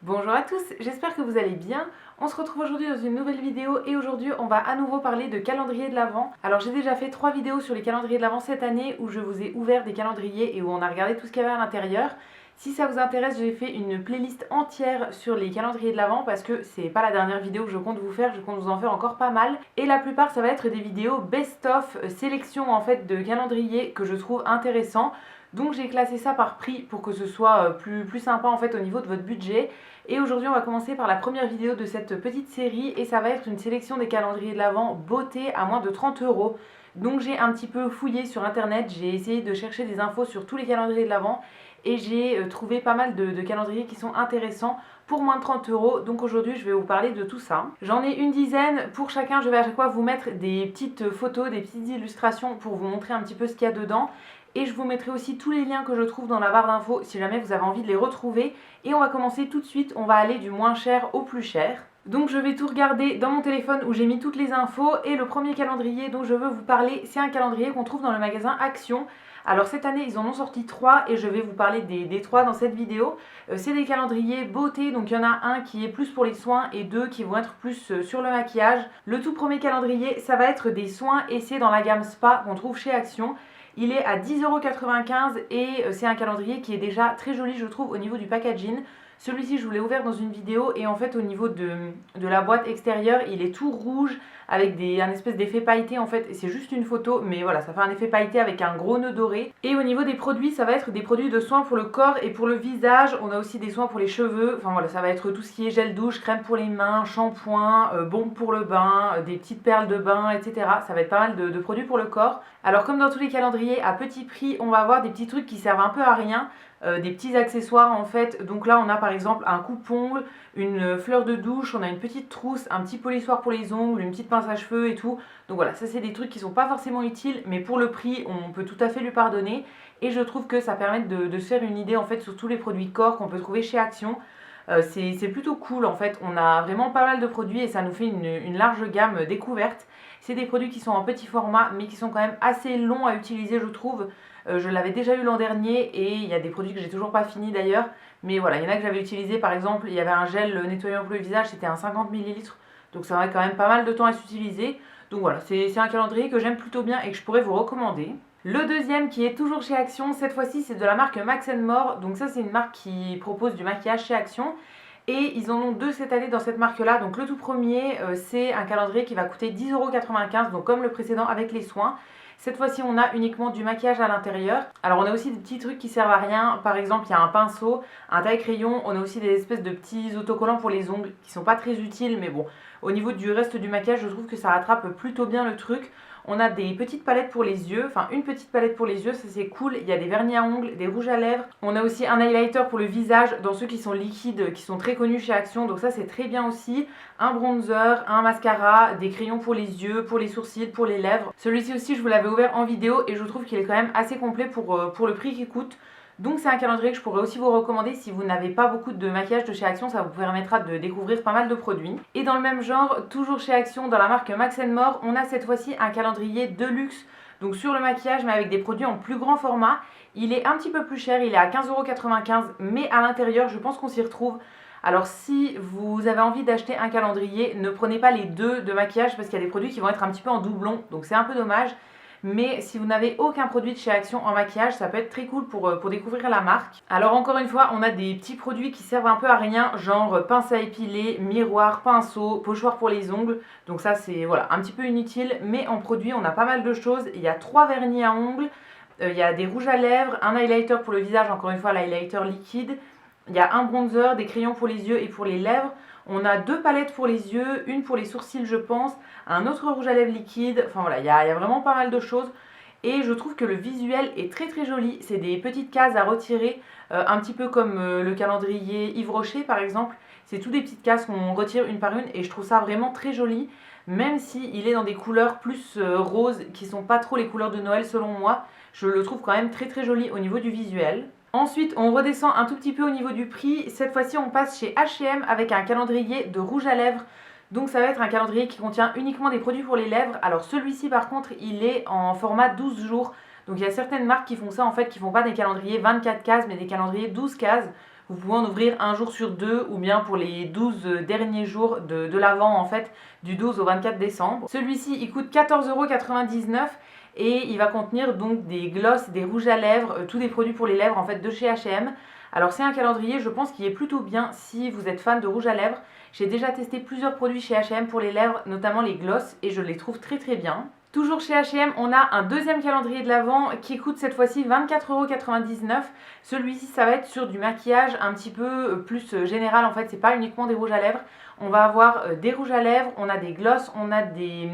Bonjour à tous, j'espère que vous allez bien. On se retrouve aujourd'hui dans une nouvelle vidéo et aujourd'hui on va à nouveau parler de calendrier de l'Avent. Alors j'ai déjà fait 3 vidéos sur les calendriers de l'Avent cette année où je vous ai ouvert des calendriers et où on a regardé tout ce qu'il y avait à l'intérieur. Si ça vous intéresse, j'ai fait une playlist entière sur les calendriers de l'Avent parce que c'est pas la dernière vidéo que je compte vous faire, je compte vous en faire encore pas mal. Et la plupart ça va être des vidéos best-of, sélection en fait de calendriers que je trouve intéressants. Donc j'ai classé ça par prix pour que ce soit plus sympa en fait au niveau de votre budget. Et aujourd'hui on va commencer par la première vidéo de cette petite série et ça va être une sélection des calendriers de l'Avent beauté à moins de 30 euros. Donc j'ai un petit peu fouillé sur internet, j'ai essayé de chercher des infos sur tous les calendriers de l'Avent et j'ai trouvé pas mal de calendriers qui sont intéressants pour moins de 30 euros. Donc aujourd'hui je vais vous parler de tout ça. J'en ai une dizaine, pour chacun je vais à chaque fois vous mettre des petites photos, des petites illustrations pour vous montrer un petit peu ce qu'il y a dedans. Et je vous mettrai aussi tous les liens que je trouve dans la barre d'infos si jamais vous avez envie de les retrouver. Et on va commencer tout de suite, on va aller du moins cher au plus cher. Donc je vais tout regarder dans mon téléphone où j'ai mis toutes les infos. Et le premier calendrier dont je veux vous parler, c'est un calendrier qu'on trouve dans le magasin Action. Alors cette année ils en ont sorti 3 et je vais vous parler des 3 dans cette vidéo. C'est des calendriers beauté, donc il y en a un qui est plus pour les soins et 2 qui vont être plus sur le maquillage. Le tout premier calendrier ça va être des soins et c'est dans la gamme Spa qu'on trouve chez Action. Il est à 10,95 € et c'est un calendrier qui est déjà très joli je trouve au niveau du packaging. Celui-ci je vous l'ai ouvert dans une vidéo et en fait au niveau de la boîte extérieure il est tout rouge avec un espèce d'effet pailleté en fait, et c'est juste une photo mais voilà ça fait un effet pailleté avec un gros nœud doré. Et au niveau des produits ça va être des produits de soins pour le corps et pour le visage, on a aussi des soins pour les cheveux, enfin voilà ça va être tout ce qui est gel douche, crème pour les mains, shampoing, baume pour le bain, des petites perles de bain etc. Ça va être pas mal de produits pour le corps. Alors comme dans tous les calendriers à petit prix on va avoir des petits trucs qui servent un peu à rien. Des petits accessoires en fait, donc là on a par exemple un coupe-ongle, une fleur de douche, on a une petite trousse, un petit polissoir pour les ongles, une petite pince à cheveux et tout. Donc voilà, ça c'est des trucs qui sont pas forcément utiles mais pour le prix on peut tout à fait lui pardonner. Et je trouve que ça permet de se faire une idée en fait sur tous les produits corps qu'on peut trouver chez Action. C'est plutôt cool en fait, on a vraiment pas mal de produits et ça nous fait une large gamme découverte. C'est des produits qui sont en petit format mais qui sont quand même assez longs à utiliser je trouve. Je l'avais déjà eu l'an dernier et il y a des produits que j'ai toujours pas fini d'ailleurs. Mais voilà, il y en a que j'avais utilisé par exemple, il y avait un gel nettoyant pour le visage, c'était un 50 ml. Donc ça aurait quand même pas mal de temps à s'utiliser. Donc voilà, c'est un calendrier que j'aime plutôt bien et que je pourrais vous recommander. Le deuxième qui est toujours chez Action, cette fois-ci c'est de la marque Max More. Donc ça c'est une marque qui propose du maquillage chez Action. Et ils en ont 2 cette année dans cette marque là. Donc le tout premier c'est un calendrier qui va coûter 10,95 €, donc comme le précédent avec les soins. Cette fois-ci on a uniquement du maquillage à l'intérieur. Alors on a aussi des petits trucs qui servent à rien. Par exemple il y a un pinceau, un taille-crayon. On a aussi des espèces de petits autocollants pour les ongles qui sont pas très utiles. Mais bon, au niveau du reste du maquillage je trouve que ça rattrape plutôt bien le truc. On a des petites palettes pour les yeux, enfin une petite palette pour les yeux, ça c'est cool. Il y a des vernis à ongles, des rouges à lèvres. On a aussi un highlighter pour le visage dans ceux qui sont liquides, qui sont très connus chez Action. Donc ça c'est très bien aussi. Un bronzer, un mascara, des crayons pour les yeux, pour les sourcils, pour les lèvres. Celui-ci aussi je vous l'avais ouvert en vidéo et je trouve qu'il est quand même assez complet pour le prix qu'il coûte. Donc c'est un calendrier que je pourrais aussi vous recommander si vous n'avez pas beaucoup de maquillage de chez Action, ça vous permettra de découvrir pas mal de produits. Et dans le même genre, toujours chez Action, dans la marque Max More, on a cette fois-ci un calendrier de luxe, donc sur le maquillage mais avec des produits en plus grand format. Il est un petit peu plus cher, il est à 15,95 €, mais à l'intérieur je pense qu'on s'y retrouve. Alors si vous avez envie d'acheter un calendrier, ne prenez pas les 2 de maquillage parce qu'il y a des produits qui vont être un petit peu en doublon, donc c'est un peu dommage. Mais si vous n'avez aucun produit de chez Action en maquillage, ça peut être très cool pour découvrir la marque. Alors encore une fois, on a des petits produits qui servent un peu à rien, genre pince à épiler, miroir, pinceau, pochoir pour les ongles. Donc ça c'est voilà, un petit peu inutile, mais en produit on a pas mal de choses. Il y a 3 vernis à ongles, il y a des rouges à lèvres, un highlighter pour le visage, encore une fois l'highlighter liquide. Il y a un bronzer, des crayons pour les yeux et pour les lèvres. On a 2 palettes pour les yeux, une pour les sourcils je pense, un autre rouge à lèvres liquide. Enfin voilà, il y a vraiment pas mal de choses. Et je trouve que le visuel est très très joli. C'est des petites cases à retirer, un petit peu comme le calendrier Yves Rocher par exemple. C'est tout des petites cases qu'on retire une par une et je trouve ça vraiment très joli. Même s'il est dans des couleurs plus roses, qui sont pas trop les couleurs de Noël selon moi. Je le trouve quand même très très joli au niveau du visuel. Ensuite, on redescend un tout petit peu au niveau du prix. Cette fois-ci, on passe chez H&M avec un calendrier de rouge à lèvres. Donc ça va être un calendrier qui contient uniquement des produits pour les lèvres. Alors celui-ci par contre, il est en format 12 jours. Donc il y a certaines marques qui font ça en fait, qui font pas des calendriers 24 cases, mais des calendriers 12 cases. Vous pouvez en ouvrir un jour sur deux ou bien pour les 12 derniers jours de l'Avent en fait, du 12 au 24 décembre. Celui-ci il coûte 14,99 € et il va contenir donc des glosses, des rouges à lèvres, tous des produits pour les lèvres en fait de chez H&M. Alors c'est un calendrier, je pense qu'il est plutôt bien si vous êtes fan de rouge à lèvres. J'ai déjà testé plusieurs produits chez H&M pour les lèvres, notamment les glosses, et je les trouve très très bien. Toujours chez H&M, on a un deuxième calendrier de l'Avent qui coûte cette fois-ci 24,99 €. Celui-ci, ça va être sur du maquillage un petit peu plus général en fait, c'est pas uniquement des rouges à lèvres. On va avoir des rouges à lèvres, on a des glosses, on a des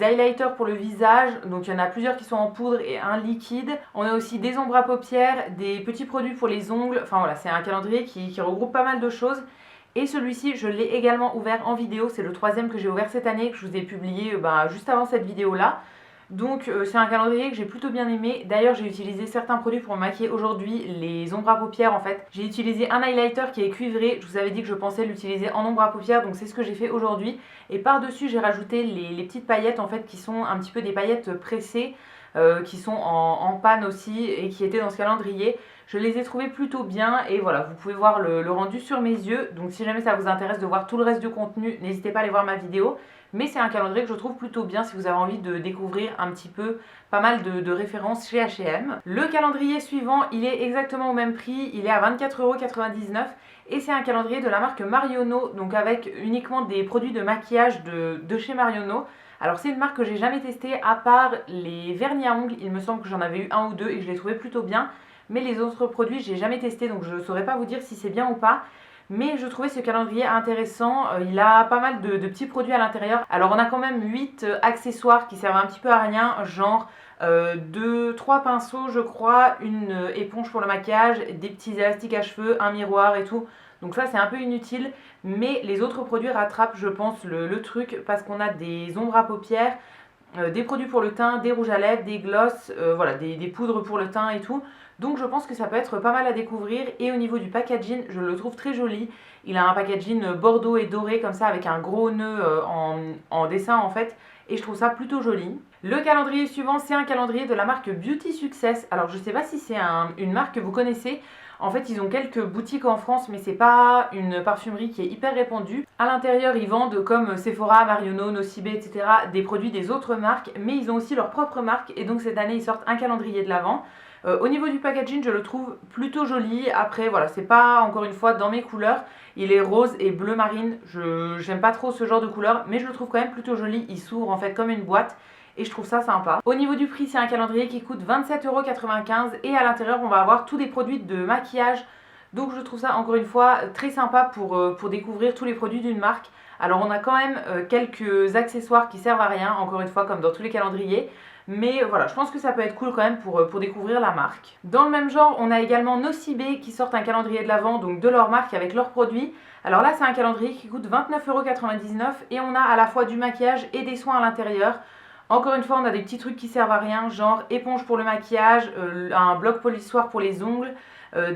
highlighters pour le visage. Donc il y en a plusieurs qui sont en poudre et un liquide. On a aussi des ombres à paupières, des petits produits pour les ongles. Enfin voilà, c'est un calendrier qui regroupe pas mal de choses. Et celui-ci, je l'ai également ouvert en vidéo. C'est le troisième que j'ai ouvert cette année, que je vous ai publié juste avant cette vidéo-là. Donc c'est un calendrier que j'ai plutôt bien aimé. D'ailleurs j'ai utilisé certains produits pour me maquiller aujourd'hui, les ombres à paupières en fait. J'ai utilisé un highlighter qui est cuivré, je vous avais dit que je pensais l'utiliser en ombre à paupières, donc c'est ce que j'ai fait aujourd'hui. Et par-dessus j'ai rajouté les petites paillettes en fait qui sont un petit peu des paillettes pressées, qui sont en panne aussi et qui étaient dans ce calendrier. Je les ai trouvées plutôt bien et voilà, vous pouvez voir le rendu sur mes yeux. Donc si jamais ça vous intéresse de voir tout le reste du contenu, n'hésitez pas à aller voir ma vidéo. Mais c'est un calendrier que je trouve plutôt bien si vous avez envie de découvrir un petit peu pas mal de références chez H&M. Le calendrier suivant, il est exactement au même prix, il est à 24,99 € et c'est un calendrier de la marque Marionneau, donc avec uniquement des produits de maquillage de chez Marionneau. Alors c'est une marque que j'ai jamais testée à part les vernis à ongles, il me semble que j'en avais eu un ou deux et que je les trouvais plutôt bien. Mais les autres produits, j'ai jamais testé donc je ne saurais pas vous dire si c'est bien ou pas. Mais je trouvais ce calendrier intéressant, il a pas mal de petits produits à l'intérieur. Alors on a quand même 8 accessoires qui servent un petit peu à rien, genre 3 pinceaux je crois, une éponge pour le maquillage, des petits élastiques à cheveux, un miroir et tout. Donc ça c'est un peu inutile, mais les autres produits rattrapent je pense le truc parce qu'on a des ombres à paupières, des produits pour le teint, des rouges à lèvres, des glosses, voilà, des poudres pour le teint et tout. Donc je pense que ça peut être pas mal à découvrir. Et au niveau du packaging, je le trouve très joli. Il a un packaging bordeaux et doré comme ça avec un gros nœud en dessin en fait. Et je trouve ça plutôt joli. Le calendrier suivant, c'est un calendrier de la marque Beauty Success. Alors je sais pas si c'est une marque que vous connaissez. En fait, ils ont quelques boutiques en France, mais c'est pas une parfumerie qui est hyper répandue. À l'intérieur, ils vendent comme Sephora, Marionneau, Nocibé, etc. des produits des autres marques, mais ils ont aussi leur propre marque. Et donc cette année, ils sortent un calendrier de l'Avent. Au niveau du packaging, je le trouve plutôt joli. Après, voilà, c'est pas encore une fois dans mes couleurs. Il est rose et bleu marine. J'aime pas trop ce genre de couleur, mais je le trouve quand même plutôt joli. Il s'ouvre en fait comme une boîte. Et je trouve ça sympa. Au niveau du prix, c'est un calendrier qui coûte 27,95 € et à l'intérieur, on va avoir tous des produits de maquillage. Donc je trouve ça encore une fois très sympa pour découvrir tous les produits d'une marque. Alors on a quand même quelques accessoires qui servent à rien, encore une fois comme dans tous les calendriers. Mais voilà, je pense que ça peut être cool quand même pour découvrir la marque. Dans le même genre, on a également Nocibé qui sortent un calendrier de l'Avent, donc de leur marque avec leurs produits. Alors là, c'est un calendrier qui coûte 29,99 € et on a à la fois du maquillage et des soins à l'intérieur. Encore une fois, on a des petits trucs qui servent à rien, genre éponge pour le maquillage, un bloc polissoir pour les ongles,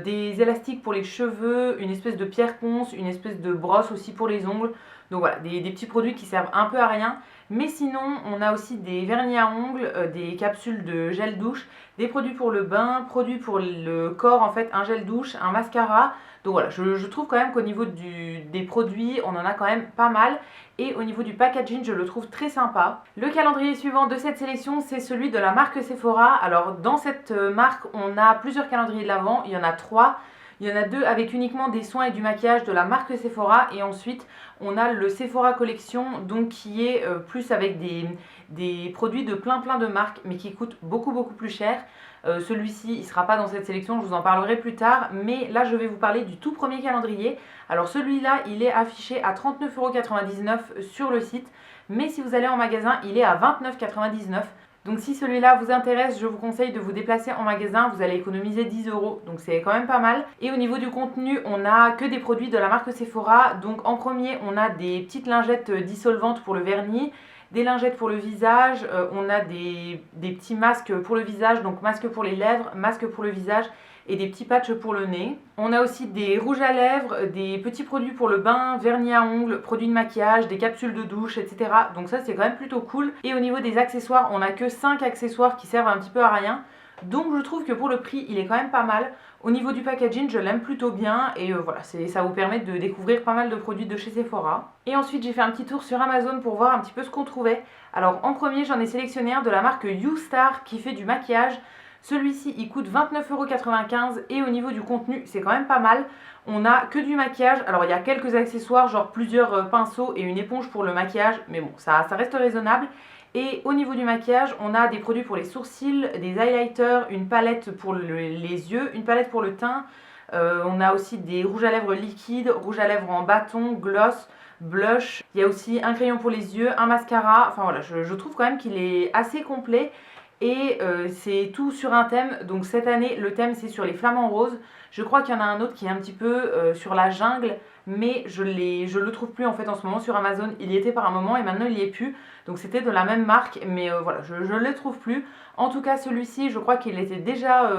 des élastiques pour les cheveux, une espèce de pierre ponce, une espèce de brosse aussi pour les ongles. Donc voilà, des petits produits qui servent un peu à rien. Mais sinon, on a aussi des vernis à ongles, des capsules de gel douche, des produits pour le bain, produits pour le corps, en fait, un gel douche, un mascara. Donc voilà, je trouve quand même qu'au niveau des produits, on en a quand même pas mal. Et au niveau du packaging, je le trouve très sympa. Le calendrier suivant de cette sélection, c'est celui de la marque Sephora. Alors dans cette marque, on a plusieurs calendriers de l'Avent, il y en a 3. Il y en a 2 avec uniquement des soins et du maquillage de la marque Sephora. Et ensuite, on a le Sephora Collection, donc qui est plus avec des produits de plein de marques, mais qui coûtent beaucoup plus cher. Celui-ci, il ne sera pas dans cette sélection, je vous en parlerai plus tard. Mais là, je vais vous parler du tout premier calendrier. Alors celui-là, il est affiché à 39,99 € sur le site. Mais si vous allez en magasin, il est à 29,99 €. Donc si celui-là vous intéresse, je vous conseille de vous déplacer en magasin, vous allez économiser 10 €, donc c'est quand même pas mal. Et au niveau du contenu, on n'a que des produits de la marque Sephora. Donc en premier, on a des petites lingettes dissolvantes pour le vernis, des lingettes pour le visage, on a des petits masques pour le visage, donc masque pour les lèvres, masque pour le visage et des petits patchs pour le nez. On a aussi des rouges à lèvres, des petits produits pour le bain, vernis à ongles, produits de maquillage, des capsules de douche, etc. Donc ça c'est quand même plutôt cool. Et au niveau des accessoires, on n'a que 5 accessoires qui servent un petit peu à rien. Donc je trouve que pour le prix, il est quand même pas mal. Au niveau du packaging, je l'aime plutôt bien et voilà, ça vous permet de découvrir pas mal de produits de chez Sephora. Et ensuite, j'ai fait un petit tour sur Amazon pour voir un petit peu ce qu'on trouvait. Alors en premier, j'en ai sélectionné un de la marque YouStar qui fait du maquillage. Celui-ci, il coûte 29,95 € et au niveau du contenu, c'est quand même pas mal. On a que du maquillage. Alors il y a quelques accessoires, genre plusieurs pinceaux et une éponge pour le maquillage, mais bon, ça reste raisonnable. Et au niveau du maquillage, on a des produits pour les sourcils, des highlighters, une palette pour les yeux, une palette pour le teint. On a aussi des rouges à lèvres liquides, rouges à lèvres en bâton, gloss, blush. Il y a aussi un crayon pour les yeux, un mascara. Enfin voilà, je trouve quand même qu'il est assez complet. Et c'est tout sur un thème. Donc cette année, le thème c'est sur les flamants roses. Je crois qu'il y en a un autre qui est un petit peu sur la jungle, mais je le trouve plus en fait en ce moment sur Amazon. Il y était par un moment et maintenant il y est plus. Donc c'était de la même marque, mais voilà, je ne le trouve plus. En tout cas, celui-ci, je crois qu'il était déjà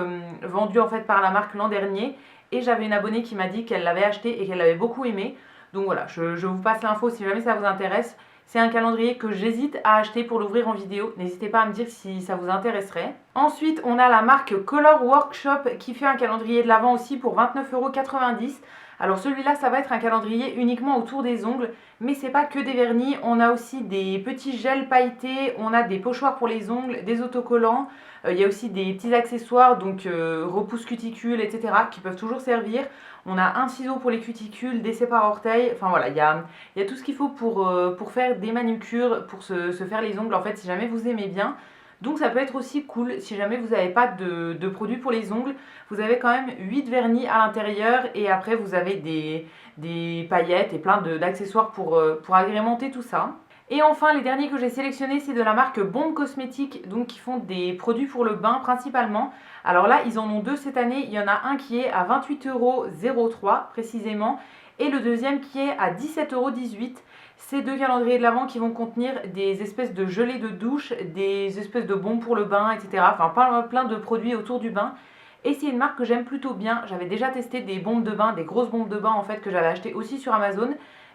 vendu en fait par la marque l'an dernier. Et j'avais une abonnée qui m'a dit qu'elle l'avait acheté et qu'elle l'avait beaucoup aimé. Donc voilà, je vous passe l'info si jamais ça vous intéresse. C'est un calendrier que j'hésite à acheter pour l'ouvrir en vidéo. N'hésitez pas à me dire si ça vous intéresserait. Ensuite, on a la marque Color Workshop qui fait un calendrier de l'Avent aussi pour 29,90 €. Alors celui-là, ça va être un calendrier uniquement autour des ongles, mais c'est pas que des vernis. On a aussi des petits gels pailletés, on a des pochoirs pour les ongles, des autocollants. Il y a aussi des petits accessoires, donc repousse cuticule, etc., qui peuvent toujours servir. On a un ciseau pour les cuticules, des sépare-orteils. Enfin voilà, il y a tout ce qu'il faut pour faire des manucures, pour se faire les ongles, en fait, si jamais vous aimez bien. Donc ça peut être aussi cool si jamais vous n'avez pas de produits pour les ongles. Vous avez quand même 8 vernis à l'intérieur et après vous avez des paillettes et plein d'accessoires pour agrémenter tout ça. Et enfin, les derniers que j'ai sélectionnés, c'est de la marque Bombe Cosmétique, donc qui font des produits pour le bain principalement. Alors là, ils en ont deux cette année. Il y en a un qui est à 28,03 € précisément et le deuxième qui est à 17,18 €. Ces deux calendriers de l'Avent qui vont contenir des espèces de gelées de douche, des espèces de bombes pour le bain, etc. Enfin, plein de produits autour du bain. Et c'est une marque que j'aime plutôt bien. J'avais déjà testé des bombes de bain, des grosses bombes de bain en fait que j'avais achetées aussi sur Amazon.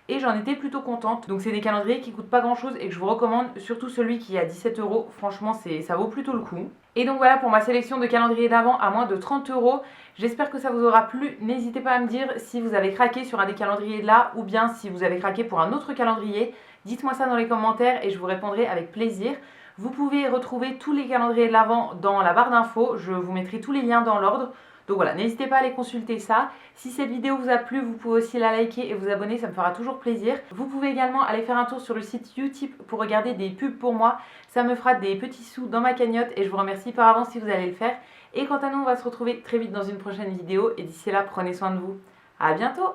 Et j'en étais plutôt contente. Donc c'est des calendriers qui coûtent pas grand chose et que je vous recommande, surtout celui qui est à 17 €. Franchement, ça vaut plutôt le coup. Et donc voilà pour ma sélection de calendriers d'Avent à moins de 30 €. J'espère que ça vous aura plu. N'hésitez pas à me dire si vous avez craqué sur un des calendriers là ou bien si vous avez craqué pour un autre calendrier. Dites-moi ça dans les commentaires et je vous répondrai avec plaisir. Vous pouvez retrouver tous les calendriers de l'Avent dans la barre d'infos. Je vous mettrai tous les liens dans l'ordre. Donc voilà, n'hésitez pas à aller consulter ça. Si cette vidéo vous a plu, vous pouvez aussi la liker et vous abonner, ça me fera toujours plaisir. Vous pouvez également aller faire un tour sur le site Utip pour regarder des pubs pour moi. Ça me fera des petits sous dans ma cagnotte et je vous remercie par avance si vous allez le faire. Et quant à nous, on va se retrouver très vite dans une prochaine vidéo et d'ici là, prenez soin de vous. À bientôt!